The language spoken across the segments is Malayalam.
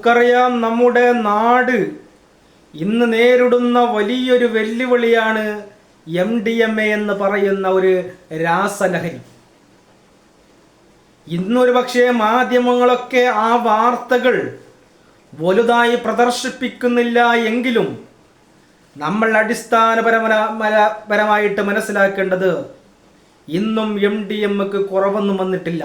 നമുക്കറിയാം, നമ്മുടെ നാട് ഇന്ന് നേരിടുന്ന വലിയൊരു വെല്ലുവിളിയാണ് MDMA എന്ന് പറയുന്ന ഒരു രാസലഹരി. ഇന്നൊരു പക്ഷേ മാധ്യമങ്ങളൊക്കെ ആ വാർത്തകൾ വലുതായി പ്രദർശിപ്പിക്കുന്നില്ല എങ്കിലും നമ്മൾ അടിസ്ഥാനപരമായിട്ട് മനസ്സിലാക്കേണ്ടത് ഇന്നും MDMAക്ക് കുറവൊന്നും വന്നിട്ടില്ല.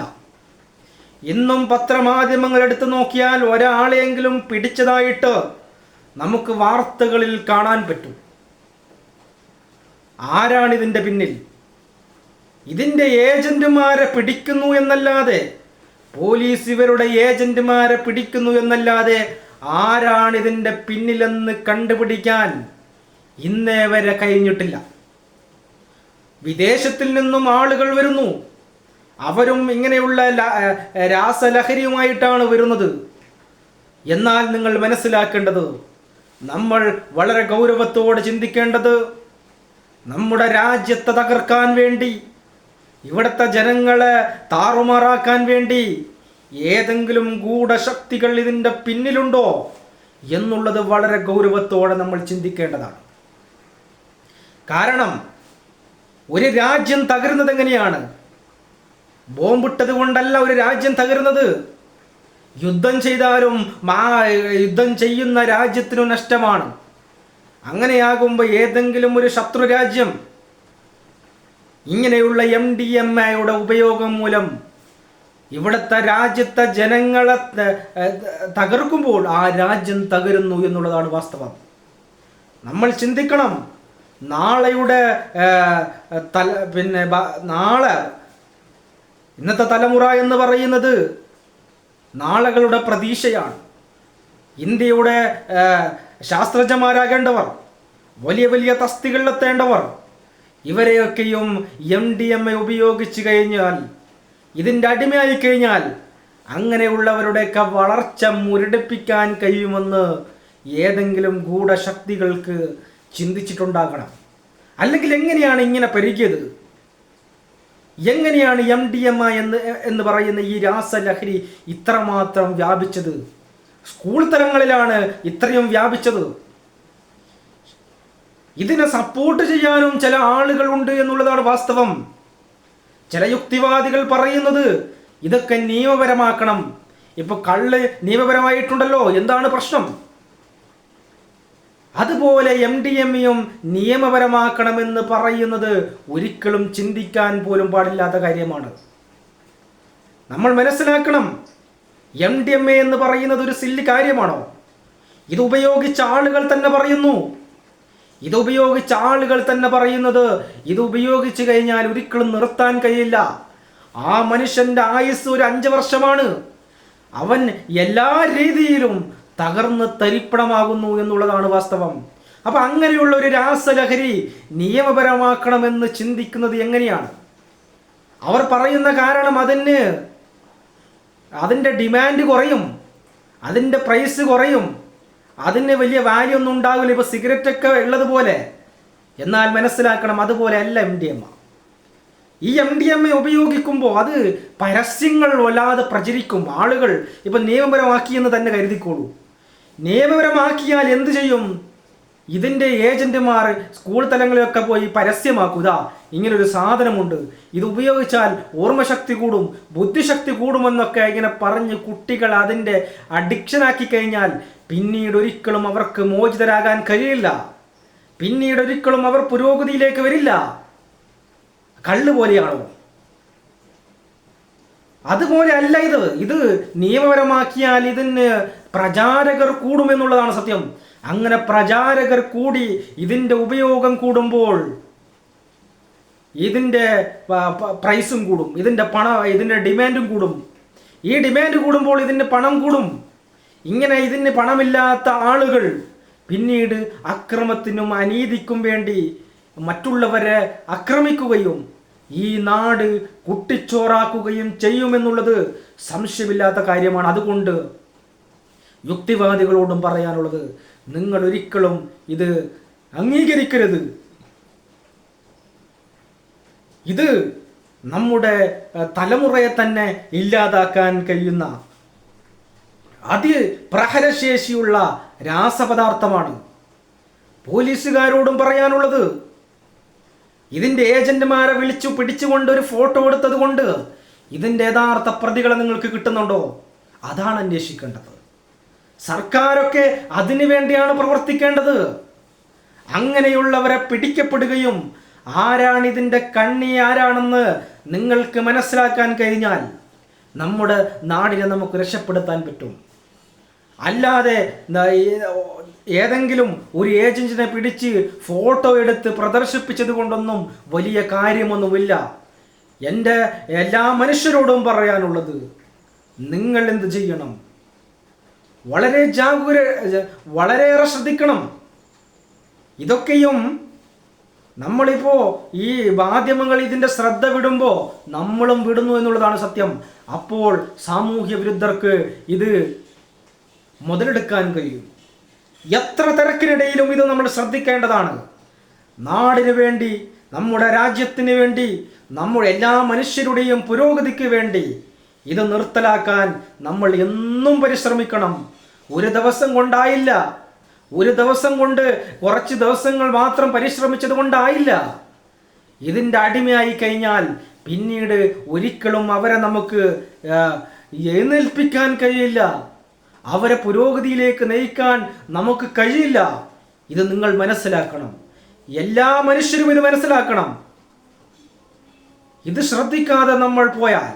ഇന്നും പത്രമാധ്യമങ്ങൾ എടുത്തു നോക്കിയാൽ ഒരാളെയെങ്കിലും പിടിച്ചതായിട്ട് നമുക്ക് വാർത്തകളിൽ കാണാൻ പറ്റും. ആരാണ് ഇതിൻ്റെ പിന്നിൽ? ഇതിൻ്റെ ഏജന്റുമാരെ പിടിക്കുന്നു എന്നല്ലാതെ, പോലീസ് ഇവരുടെ ഏജന്റുമാരെ പിടിക്കുന്നു എന്നല്ലാതെ ആരാണ് ഇതിൻ്റെ പിന്നിലെന്ന് കണ്ടുപിടിക്കാൻ ഇന്നേ വരെ കഴിഞ്ഞിട്ടില്ല. വിദേശത്തിൽ നിന്നും ആളുകൾ വരുന്നു. അവരും ഇങ്ങനെയുള്ള രാസലഹരിയുമായിട്ടാണ് വരുന്നത്. എന്നാൽ നിങ്ങൾ മനസ്സിലാക്കേണ്ടത്, നമ്മൾ വളരെ ഗൗരവത്തോടെ ചിന്തിക്കേണ്ടത്, നമ്മുടെ രാജ്യത്തെ തകർക്കാൻ വേണ്ടി, ഇവിടുത്തെ ജനങ്ങളെ താറുമാറാക്കാൻ വേണ്ടി ഏതെങ്കിലും ഗൂഢശക്തികൾ ഇതിൻ്റെ പിന്നിലുണ്ടോ എന്നുള്ളത് വളരെ ഗൗരവത്തോടെ നമ്മൾ ചിന്തിക്കേണ്ടതാണ്. കാരണം ഒരു രാജ്യം തകരുന്നത് എങ്ങനെയാണ്? ബോംബിട്ടത് കൊണ്ടല്ല ഒരു രാജ്യം തകരുന്നത്. യുദ്ധം ചെയ്താലും യുദ്ധം ചെയ്യുന്ന രാജ്യത്തിനു നഷ്ടമാണ്. അങ്ങനെയാകുമ്പോൾ ഏതെങ്കിലും ഒരു ശത്രു രാജ്യം ഇങ്ങനെയുള്ള MDMAയുടെ ഉപയോഗം മൂലം ഇവിടുത്തെ രാജ്യത്തെ ജനങ്ങളെ തകർക്കുമ്പോൾ ആ രാജ്യം തകരുന്നു എന്നുള്ളതാണ് വാസ്തവം. നമ്മൾ ചിന്തിക്കണം. നാളെയുടെ നാളെ ഇന്നത്തെ തലമുറ എന്ന് പറയുന്നത് നാളുകളുടെ പ്രതീക്ഷയാണ്. ഇന്ത്യയുടെ ശാസ്ത്രജ്ഞന്മാരാകേണ്ടവർ, വലിയ വലിയ തസ്തികളിലെത്തേണ്ടവർ, ഇവരെയൊക്കെയും MDMA ഉപയോഗിച്ച് കഴിഞ്ഞാൽ, ഇതിൻ്റെ അടിമയായി കഴിഞ്ഞാൽ അങ്ങനെയുള്ളവരുടെയൊക്കെ വളർച്ച മുരടിപ്പിക്കാൻ കഴിയുമെന്ന് ഏതെങ്കിലും ഗൂഢശക്തികൾക്ക് ചിന്തിച്ചിട്ടുണ്ടാകണം. അല്ലെങ്കിൽ എങ്ങനെയാണ് ഇങ്ങനെ പെരുകിയത്? എങ്ങനെയാണ് MDMA എന്ന് പറയുന്ന ഈ രാസലഹരി ഇത്രമാത്രം വ്യാപിച്ചത്? സ്കൂൾ തലങ്ങളിലാണ് ഇത്രയും വ്യാപിച്ചത്. ഇതിനെ സപ്പോർട്ട് ചെയ്യാനും ചില ആളുകളുണ്ട് എന്നുള്ളതാണ് വാസ്തവം. ചില യുക്തിവാദികൾ പറയുന്നത് ഇതൊക്കെ നിയമപരമാക്കണം. ഇപ്പൊ കള്ള് നിയമപരമായിട്ടുണ്ടല്ലോ, എന്താണ് പ്രശ്നം? അതുപോലെ MDMAയും നിയമപരമാക്കണമെന്ന് പറയുന്നത് ഒരിക്കലും ചിന്തിക്കാൻ പോലും പാടില്ലാത്ത കാര്യമാണ്. നമ്മൾ മനസ്സിലാക്കണം, MDMA എന്ന് പറയുന്നത് ഒരു സില്ലി കാര്യമാണോ? ഇത് ഉപയോഗിച്ച ആളുകൾ തന്നെ പറയുന്നു. ഇത് ഉപയോഗിച്ച് കഴിഞ്ഞാൽ ഒരിക്കലും നിർത്താൻ കഴിയില്ല. ആ മനുഷ്യന്റെ ആയുസ് ഒരു 5 വർഷമാണ്. അവൻ എല്ലാ രീതിയിലും തകർന്ന് തരിപ്പണമാകുന്നു എന്നുള്ളതാണ് വാസ്തവം. അപ്പൊ അങ്ങനെയുള്ള ഒരു രാസലഹരി നിയമപരമാക്കണമെന്ന് ചിന്തിക്കുന്നത് എങ്ങനെയാണ്? അവർ പറയുന്ന കാരണം അതിൻ്റെ ഡിമാൻഡ് കുറയും, അതിൻ്റെ പ്രൈസ് കുറയും, അതിന് വലിയ വാല്യൂ ഒന്നും ഉണ്ടാവില്ല. ഇപ്പോൾ സിഗരറ്റൊക്കെ ഉള്ളതുപോലെ. എന്നാൽ മനസ്സിലാക്കണം, അതുപോലെ അല്ല MDMA. ഈ MDMA ഉപയോഗിക്കുമ്പോൾ അത് പരസ്യങ്ങൾ വല്ലാതെ പ്രചരിക്കും. ആളുകൾ ഇപ്പം നിയമപരമാക്കിയെന്ന് തന്നെ കരുതിക്കോളൂ. നിയമപരമാക്കിയാൽ എന്ത് ചെയ്യും? ഇതിൻ്റെ ഏജന്റുമാർ സ്കൂൾ തലങ്ങളിലൊക്കെ പോയി പരസ്യമാക്കുക, ഇങ്ങനൊരു സാധനമുണ്ട്, ഇത് ഉപയോഗിച്ചാൽ ഓർമ്മശക്തി കൂടും, ബുദ്ധിശക്തി കൂടുമെന്നൊക്കെ ഇങ്ങനെ പറഞ്ഞ് കുട്ടികൾ അതിൻ്റെ അഡിക്ഷനാക്കി കഴിഞ്ഞാൽ പിന്നീട് ഒരിക്കലും അവർക്ക് മോചിതരാകാൻ കഴിയില്ല. പിന്നീട് ഒരിക്കലും അവർ പുരോഗതിയിലേക്ക് വരില്ല. കള്ള് പോലെയാണോ? അതുപോലെ അല്ല ഇത് നിയമപരമാക്കിയാൽ ഇതിന് പ്രചാരകർ കൂടുമെന്നുള്ളതാണ് സത്യം. അങ്ങനെ പ്രചാരകർ കൂടി ഇതിൻ്റെ ഉപയോഗം കൂടുമ്പോൾ ഇതിൻ്റെ പ്രൈസും കൂടും, ഇതിൻ്റെ ഡിമാൻഡും കൂടും. ഈ ഡിമാൻഡ് കൂടുമ്പോൾ ഇതിൻ്റെ പണം കൂടും. ഇങ്ങനെ ഇതിന് പണമില്ലാത്ത ആളുകൾ പിന്നീട് അക്രമത്തിനും അനീതിക്കും വേണ്ടി മറ്റുള്ളവരെ ആക്രമിക്കുകയും ഈ നാട് കുട്ടിച്ചോറാക്കുകയും ചെയ്യുമെന്നുള്ളത് സംശയമില്ലാത്ത കാര്യമാണ്. അതുകൊണ്ട് യുക്തിവാദികളോടും പറയാനുള്ളത്, നിങ്ങൾ ഒരിക്കലും ഇത് അംഗീകരിക്കരുത്. ഇത് നമ്മുടെ തലമുറയെ തന്നെ ഇല്ലാതാക്കാൻ കഴിയുന്ന അതിപ്രഹരശേഷിയുള്ള രാസപദാർത്ഥമാണ്. പോലീസുകാരോടും പറയാനുള്ളത്, ഇതിൻ്റെ ഏജന്റുമാരെ വിളിച്ചു പിടിച്ചുകൊണ്ട് ഒരു ഫോട്ടോ എടുത്തത് കൊണ്ട് ഇതിൻ്റെ യഥാർത്ഥ പ്രതികളെ നിങ്ങൾക്ക് കിട്ടുന്നുണ്ടോ? അതാണ് അന്വേഷിക്കേണ്ടത്. സർക്കാരൊക്കെ അതിനു വേണ്ടിയാണ് പ്രവർത്തിക്കേണ്ടത്. അങ്ങനെയുള്ളവരെ പിടിക്കപ്പെടുകയും ആരാണ് ഇതിൻ്റെ കണ്ണി ആരാണെന്ന് നിങ്ങൾക്ക് മനസ്സിലാക്കാൻ കഴിഞ്ഞാൽ നമ്മുടെ നാടിനെ നമുക്ക് രക്ഷപ്പെടുത്താൻ പറ്റും. അല്ലാതെ ഏതെങ്കിലും ഒരു ഏജന്റിനെ പിടിച്ച് ഫോട്ടോ എടുത്ത് പ്രദർശിപ്പിച്ചത് കൊണ്ടൊന്നും വലിയ കാര്യമൊന്നുമില്ല. എൻ്റെ എല്ലാ മനുഷ്യരോടും പറയാനുള്ളത്, നിങ്ങൾ എന്ത് ചെയ്യണം? വളരെയേറെ ശ്രദ്ധിക്കണം. ഇതൊക്കെയും നമ്മളിപ്പോൾ ഈ മാധ്യമങ്ങൾ ഇതിൻ്റെ ശ്രദ്ധ വിടുമ്പോൾ നമ്മളും വിടുന്നു എന്നുള്ളതാണ് സത്യം. അപ്പോൾ സാമൂഹ്യ വിരുദ്ധർക്ക് ഇത് മുതലെടുക്കാൻ കഴിയും. എത്ര തിരക്കിനിടയിലും ഇത് നമ്മൾ ശ്രദ്ധിക്കേണ്ടതാണ്. നാടിനു വേണ്ടി, നമ്മുടെ രാജ്യത്തിന് വേണ്ടി, നമ്മുടെ എല്ലാ മനുഷ്യരുടെയും പുരോഗതിക്ക് വേണ്ടി ഇത് നിർത്തലാക്കാൻ നമ്മൾ എന്നും പരിശ്രമിക്കണം. ഒരു ദിവസം കൊണ്ടായില്ല. ഒരു ദിവസം കൊണ്ട്, കുറച്ച് ദിവസങ്ങൾ മാത്രം പരിശ്രമിച്ചത് കൊണ്ടായില്ല. ഇതിൻ്റെ അടിമയായി കഴിഞ്ഞാൽ പിന്നീട് ഒരിക്കലും അവരെ നമുക്ക് എഴുന്നേൽപ്പിക്കാൻ കഴിയില്ല. അവരെ പുരോഗതിയിലേക്ക് നയിക്കാൻ നമുക്ക് കഴിയില്ല. ഇത് നിങ്ങൾ മനസ്സിലാക്കണം. എല്ലാ മനുഷ്യരും ഇത് മനസ്സിലാക്കണം. ഇത് ശ്രദ്ധിക്കാതെ നമ്മൾ പോയാൽ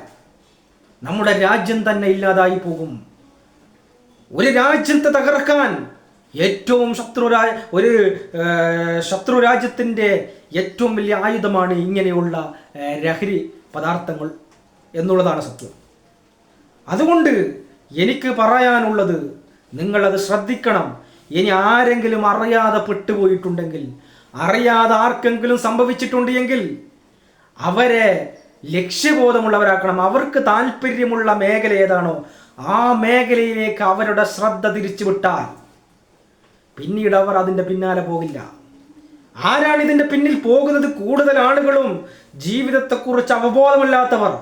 നമ്മുടെ രാജ്യം തന്നെ ഇല്ലാതായി പോകും. ഒരു രാജ്യത്തെ തകർക്കാൻ ഏറ്റവും ശത്രു രാജ്യത്തിൻ്റെ ഏറ്റവും വലിയ ആയുധമാണ് ഇങ്ങനെയുള്ള ലഹരി പദാർത്ഥങ്ങൾ എന്നുള്ളതാണ് സത്യം. അതുകൊണ്ട് എനിക്ക് പറയാനുള്ളത്, നിങ്ങളത് ശ്രദ്ധിക്കണം. ഇനി ആരെങ്കിലും അറിയാതെ പെട്ടുപോയിട്ടുണ്ടെങ്കിൽ, അറിയാതെ ആർക്കെങ്കിലും സംഭവിച്ചിട്ടുണ്ടെങ്കിൽ അവരെ ലക്ഷ്യബോധമുള്ളവരാക്കണം. അവർക്ക് താല്പര്യമുള്ള മേഖല ഏതാണോ ആ മേഖലയിലേക്ക് അവരുടെ ശ്രദ്ധ തിരിച്ചുവിട്ടാൽ പിന്നീട് അവർ അതിൻ്റെ പിന്നാലെ പോകില്ല. ആരാണ് ഇതിൻ്റെ പിന്നിൽ പോകുന്നത്? കൂടുതൽ ആളുകളും ജീവിതത്തെക്കുറിച്ച് അവബോധമില്ലാത്തവർ,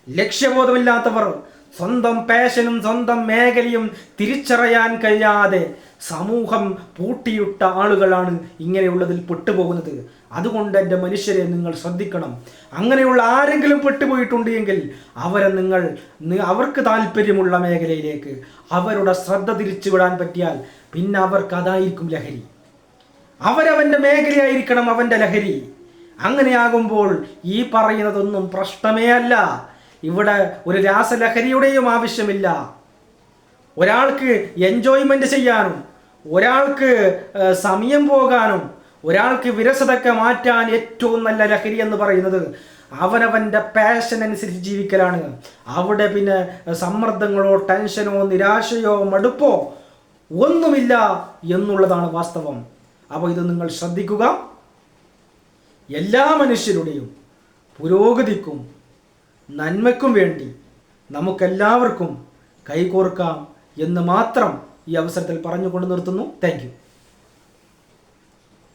ലക്ഷ്യബോധമില്ലാത്തവർ, സ്വന്തം പാഷനും സ്വന്തം മേഖലയും തിരിച്ചറിയാൻ കഴിയാതെ സമൂഹം പൂട്ടിയിട്ട ആളുകളാണ് ഇങ്ങനെയുള്ളതിൽ പെട്ടുപോകുന്നത്. അതുകൊണ്ട് എൻ്റെ മനുഷ്യരെ നിങ്ങൾ ശ്രദ്ധിക്കണം. അങ്ങനെയുള്ള ആരെങ്കിലും പെട്ടുപോയിട്ടുണ്ട് എങ്കിൽ അവർക്ക് താല്പര്യമുള്ള മേഖലയിലേക്ക് അവരുടെ ശ്രദ്ധ തിരിച്ചുവിടാൻ പറ്റിയാൽ പിന്നെ അവർക്ക് അതായിരിക്കും ലഹരി. അവരവൻ്റെ മേഖലയായിരിക്കണം അവൻ്റെ ലഹരി. അങ്ങനെയാകുമ്പോൾ ഈ പറയുന്നതൊന്നും പ്രശ്നമേ അല്ല. ഇവിടെ ഒരു രാസലഹരിയുടെയും ആവശ്യമില്ല. ഒരാൾക്ക് എൻജോയ്മെൻറ്റ് ചെയ്യാനും, ഒരാൾക്ക് സമയം പോകാനും, ഒരാൾക്ക് വിരസതയൊക്കെ മാറ്റാൻ ഏറ്റവും നല്ല ലഹരി എന്ന് പറയുന്നത് അവനവൻ്റെ പാഷൻ അനുസരിച്ച് ജീവിക്കലാണ്. അവിടെ പിന്നെ സമ്മർദ്ദങ്ങളോ ടെൻഷനോ നിരാശയോ മടുപ്പോ ഒന്നുമില്ല എന്നുള്ളതാണ് വാസ്തവം. അപ്പോൾ ഇത് നിങ്ങൾ ശ്രദ്ധിക്കുക. എല്ലാ മനുഷ്യരുടെയും പുരോഗതിക്കും നന്മയ്ക്കും വേണ്ടി നമുക്കെല്ലാവർക്കും കൈകോർക്കാം എന്ന് മാത്രം ഈ അവസരത്തിൽ പറഞ്ഞുകൊണ്ട് നിർത്തുന്നു. Thank you.